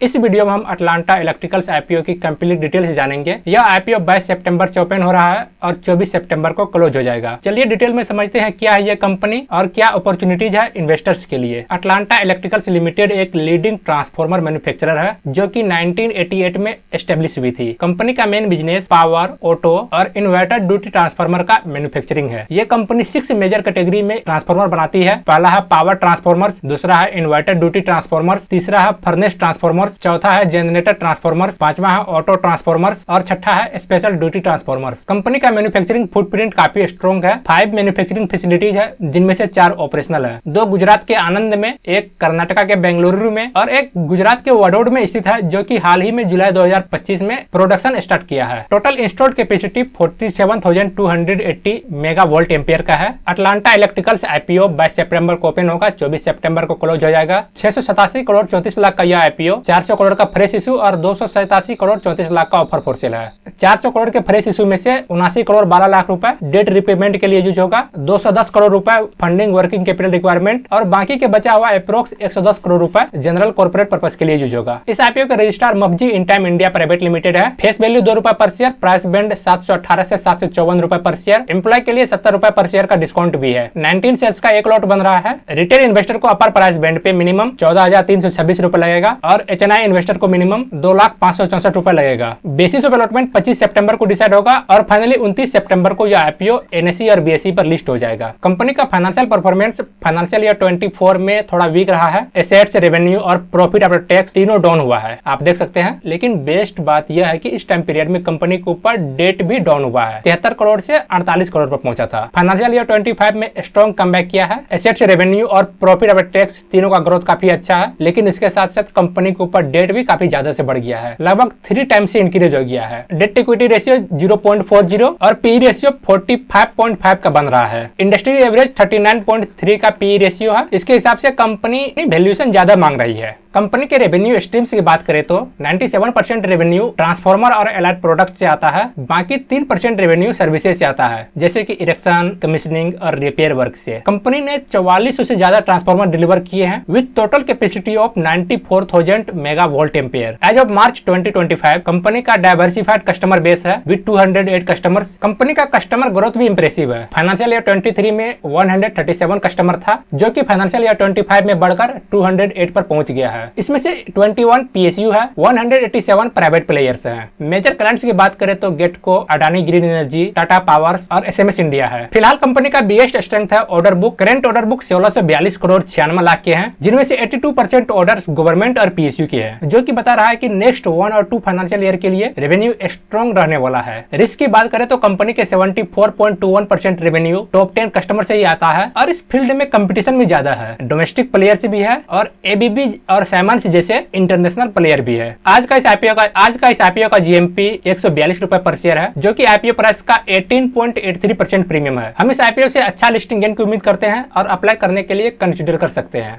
इस वीडियो में हम अटलांटा इलेक्ट्रिकल्स आईपीओ की कंप्लीट डिटेल्स जानेंगे। यह आईपीओ 22 सितंबर से ओपन हो रहा है और 24 सितंबर को क्लोज हो जाएगा। चलिए डिटेल में समझते हैं क्या है यह कंपनी और क्या अपॉर्चुनिटीज है इन्वेस्टर्स के लिए। अटलांटा इलेक्ट्रिकल्स लिमिटेड एक लीडिंग ट्रांसफार्मर मैन्युफैक्चरर है जो कि 1988 में एस्टेब्लिश हुई थी। कंपनी का मेन बिजनेस पावर, ऑटो और इन्वर्टर ड्यूटी ट्रांसफार्मर का मैन्युफैक्चरिंग है। ये कंपनी 6 मेजर कैटेगरी में ट्रांसफार्मर बनाती है। पहला है पावर ट्रांसफार्मर्स, दूसरा है इन्वर्टर ड्यूटी ट्रांसफार्मर्स, तीसरा है फर्नेस ट्रांसफार्मर्स, चौथा है जनरेटर ट्रांसफार्मर्स, पांचवा है ऑटो ट्रांसफार्मर्स और छठा है स्पेशल ड्यूटी ट्रांसफार्मर्स। कंपनी का मैन्युफैक्चरिंग फुटप्रिंट काफी स्ट्रॉन्ग है। 5 मैन्युफैक्चरिंग फैसिलिटीज है जिनमें से 4 ऑपरेशनल है। 2 गुजरात के आनंद में, एक कर्नाटका के बेंगलुरु में और एक गुजरात के वडोद में स्थित है जो कि हाल ही में जुलाई 2025 में प्रोडक्शन स्टार्ट किया है। Total installed capacity 47,280 megavolt ampere का है। अटलांटा इलेक्ट्रिकल्स आईपीओ 22 सितंबर को ओपन होगा, 24 सितंबर को क्लोज हो जाएगा। 687 करोड़ 34 लाख का यह आईपीओ 400 करोड़ का फ्रेश इशू और 287 करोड़ 34 लाख का ऑफर फॉर सेल है। 400 करोड़ के फ्रेश इशू में से 79 करोड़ 12 लाख रुपए डेट रिपेमेंट के लिए यूज होगा, 210 करोड़ रुपए फंडिंग वर्किंग कैपिटल रिक्वायरमेंट और बाकी के बचा हुआ अप्रोक्स 110 करोड़ रुपए जनरल कॉर्पोरेट पर्पस के लिए यूज होगा। इस आईपीओ का registrar MUFG Intime India private limited है। फेस वैल्यू 2 रुपए पर शेयर, प्राइस बैंड 718 से 754 रुपए पर शेयर। एम्प्लॉय के लिए 70 रुपए पर शेयर का डिस्काउंट भी है। 19 शेयर्स का एक लॉट बन रहा है। रिटेल इन्वेस्टर को अपर प्राइस बैंड पे मिनिमम 14,326 रुपए लगेगा और एचएनआई इन्वेस्टर को मिनिमम 2,564 रुपए लगेगा। बेसिस ऑफ अलॉटमेंट 25 सितंबर को डिसाइड होगा और फाइनली 29 सितंबर को यह आईपीओ एनएसई और बीएसई पर लिस्ट हो जाएगा। कंपनी का फाइनेंशियल परफॉर्मेंस फाइनेंशियल ईयर 24 में थोड़ा वीक रहा है। एसेट्स, रेवेन्यू और प्रॉफिट आफ्टर टैक्स तीनों डाउन हुआ है, आप देख सकते हैं। लेकिन बेस्ट बात यह है कि इस टाइम पीरियड में कंपनी के ऊपर डेट भी डाउन हुआ है। 73 करोड़ से 48 करोड़ पर पहुंचा था। फाइनेंशियल ईयर 25 में स्ट्रॉन्ग कमबैक किया है। एसेट्स, रेवेन्यू और प्रॉफिट आफ्टर टैक्स तीनों का ग्रोथ काफी अच्छा है, लेकिन इसके साथ साथ कंपनी के ऊपर डेट भी काफी ज्यादा से बढ़ गया है, लगभग 3 टाइम्स से इंक्रीज हो गया है। डेट इक्विटी रेशियो 0.40 और पी रेशियो 45.5 का बन रहा है। इंडस्ट्री एवरेज 39.3 का पी रेशियो है। इसके हिसाब से कंपनी वैल्यूएशन ज्यादा मांग रही है। कंपनी के रेवेन्यू स्ट्रीम्स की बात करें तो 97% रेवेन्यू ट्रांसफार्मर और एलाइड प्रोडक्ट से आता है, बाकी 3% रेवेन्यू सर्विसेज से आता है जैसे कि इरेक्शन, कमीशनिंग और रिपेयर वर्क से। कंपनी ने 4400 से ज्यादा ट्रांसफार्मर डिलीवर किए हैं with total capacity of 94,000 megavolt ampere. As of March 2025 company का डाइवर्सिफाइड कस्टमर बेस है विद 208 कस्टमर्स। कंपनी का कस्टमर ग्रोथ भी इंप्रेसिव है। फाइनेंशियल ईयर 23 में 137 कस्टमर था जो कि फाइनेंशियल ईयर 25 में बढ़कर 208 पर पहुंच गया है। इसमें से 21 पीएसयू है, 187 प्राइवेट प्लेयर्स हैं। मेजर क्लाइंट्स की बात करें तो गेटको, Adani green energy, Tata powers और एसएमएस इंडिया है। फिलहाल कंपनी का बिगेस्ट स्ट्रेंथ है order book. Current order book 1642 crore 96 lakh के हैं, जिनमें से 82% ऑर्डर्स गवर्नमेंट और पीएसयू के हैं, जो कि बता रहा है कि नेक्स्ट 1 और 2 फाइनेंशियल ईयर के लिए रेवेन्यू स्ट्रॉन्ग रहने वाला है। रिस्क की बात करें तो कंपनी के 74.21% रेवेन्यू टॉप 10 कस्टमर से ही आता है और इस फील्ड में कंपटीशन भी ज्यादा है। डोमेस्टिक प्लेयर्स भी है और एबीबी और साइमंस जैसे इंटरनेशनल प्लेयर भी है। आज का इस आईपीओ का जीएमपी 142 रुपए पर शेयर है, जो कि आईपीओ प्राइस का 18.83% प्रीमियम है। हम इस आईपीओ से अच्छा लिस्टिंग गेन की उम्मीद करते हैं और अप्लाई करने के लिए कंसिडर कर सकते हैं।